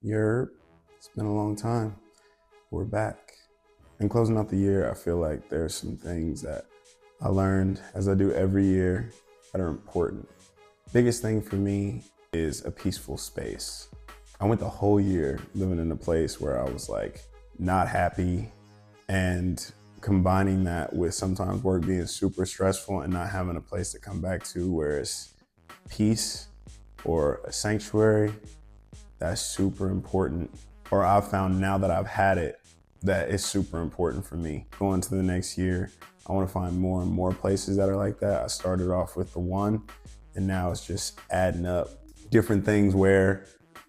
It's been a long time. We're back. In closing out the year, I feel like there's some things that I learned, as I do every year, that are important. Biggest thing for me is a peaceful space. I went the whole year living in a place where I was like not happy, and combining that with sometimes work being super stressful and not having a place to come back to where it's peace or a sanctuary. That's super important. Or I've found now that I've had it, that it's super important for me. Going to the next year, I want to find more and more places that are like that. I started off with the one, and now it's just adding up different things where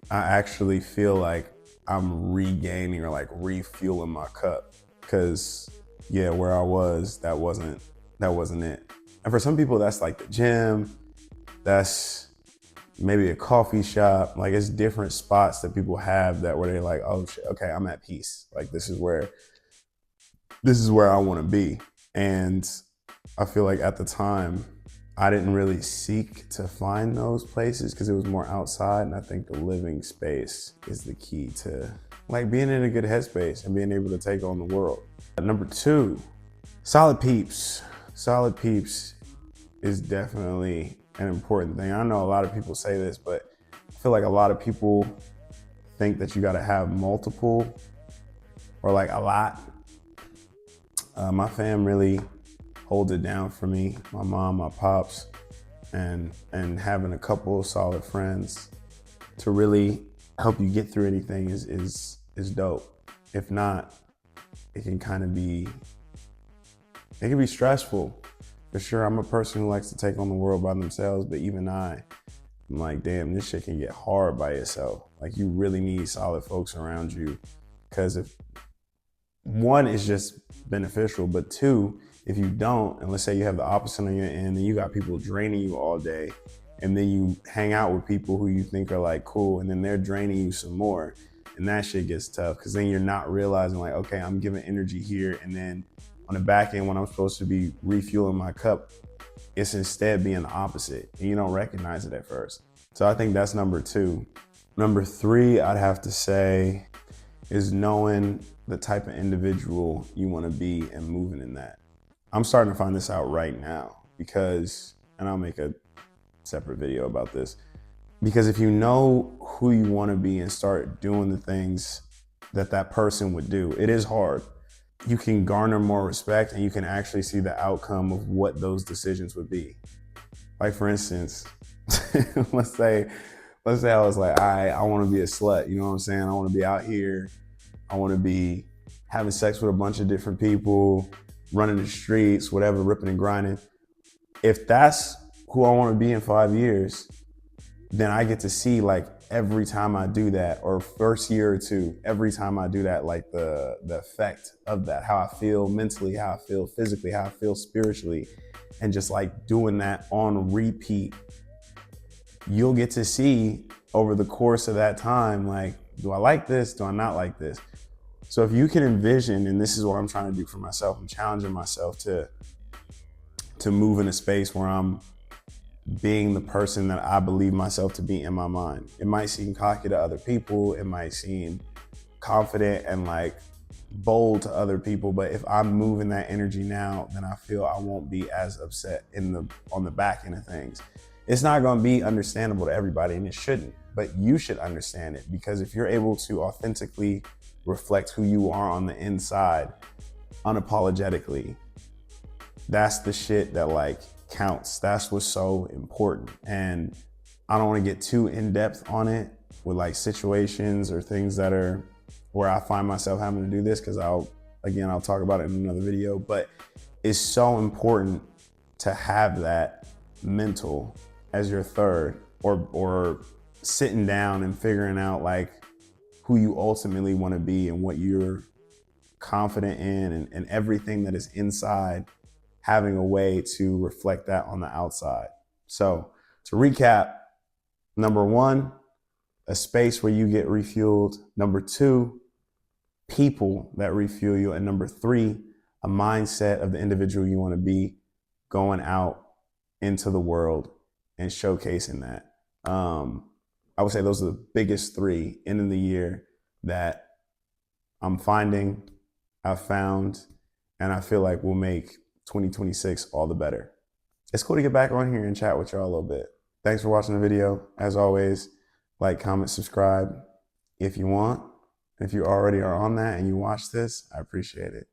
I actually feel like I'm regaining or like refueling my cup. Cause yeah, where I was, that wasn't it. And for some people, that's like the gym, that's maybe a coffee shop. Like it's different spots that people have that where they're like, oh shit, okay, I'm at peace. Like this is where I want to be. And I feel like at the time I didn't really seek to find those places because it was more outside. And I think the living space is the key to like being in a good headspace and being able to take on the world. Number two, solid peeps. Solid peeps is definitely an important thing. I know a lot of people say this, but I feel like a lot of people think that you got to have multiple or like a lot. My fam really holds it down for me. My mom, my pops, and having a couple of solid friends to really help you get through anything is dope. If not, it can kind of be it can be stressful. For sure, I'm a person who likes to take on the world by themselves, but even I'm like, damn, this shit can get hard by itself. Like you really need solid folks around you. Because if one is just beneficial, but two, if you don't, and let's say you have the opposite on your end and you got people draining you all day, and then you hang out with people who you think are like cool, and then they're draining you some more, and that shit gets tough because then you're not realizing like, okay, I'm giving energy here, and then on the back end when I'm supposed to be refueling my cup, it's instead being the opposite, and you don't recognize it at first. So I think that's number two. Number three, I'd have to say, is knowing the type of individual you want to be and moving in that. I'm starting to find this out right now because, and I'll make a separate video about this, because if you know who you want to be and start doing the things that that person would do, it is hard. You can garner more respect and you can actually see the outcome of what those decisions would be. Like for instance, let's say I was like, all right, I want to be a slut. You know what I'm saying? I want to be out here. I want to be having sex with a bunch of different people, running the streets, whatever, ripping and grinding. If that's who I want to be in 5 years, then I get to see like every time I do that, or first year or two, every time I do that, like the effect of that, how I feel mentally, how I feel physically, how I feel spiritually, and just like doing that on repeat. You'll get to see over the course of that time, like, do I like this? Do I not like this? So if you can envision, and this is what I'm trying to do for myself, I'm challenging myself to move in a space where I'm being the person that I believe myself to be in my mind. It might seem cocky to other people, it might seem confident and like bold to other people, but if I'm moving that energy now, then I feel I won't be as upset on the back end of things. It's not going to be understandable to everybody, and it shouldn't, but you should understand it, because if you're able to authentically reflect who you are on the inside unapologetically, that's the shit that like counts. That's what's so important. And I don't want to get too in depth on it with like situations or things that are where I find myself having to do this, because I'll talk about it in another video. But it's so important to have that mental as your third, or sitting down and figuring out like who you ultimately want to be and what you're confident in, and everything that is inside, having a way to reflect that on the outside. So to recap, number one, a space where you get refueled. Number two, people that refuel you. And number three, a mindset of the individual you want to be going out into the world and showcasing that. I would say those are the biggest 3 in the year that I'm finding, I've found, and I feel like will make 2026 all the better. It's cool to get back on here and chat with y'all a little bit. Thanks for watching the video. As always, like, comment, subscribe if you want. If you already are on that and you watch this, I appreciate it.